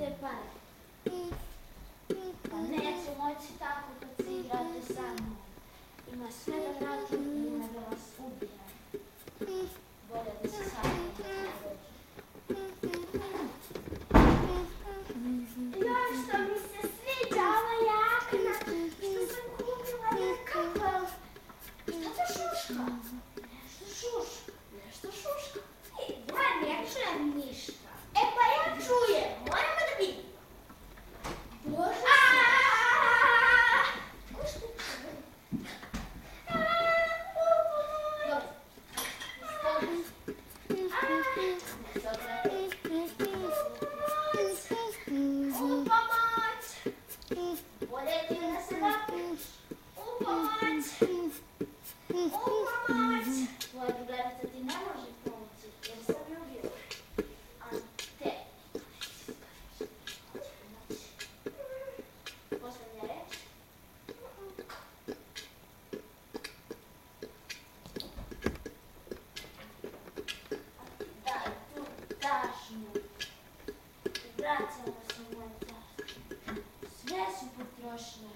te pare. Pa neću moći tako kad se igrate sa mnom. Ima sve da nađu ime da vas ubijem. Bolje da se sami ne dođe. Joj, što mi se sviđa ova jakna, što sam kupila nekakav. Šta to šuška? Nešto šuška. Ja ne čujem ništa. E pa ja čujem, moramo da vidimo. Bože se. Ko što čuje? Tvoja drugarica ti ne može pomoći, jer sam ljubila. A te, poslednja reč. Daj tu tašnju i vraćamo se u moj carstvo. Sve su potrošile.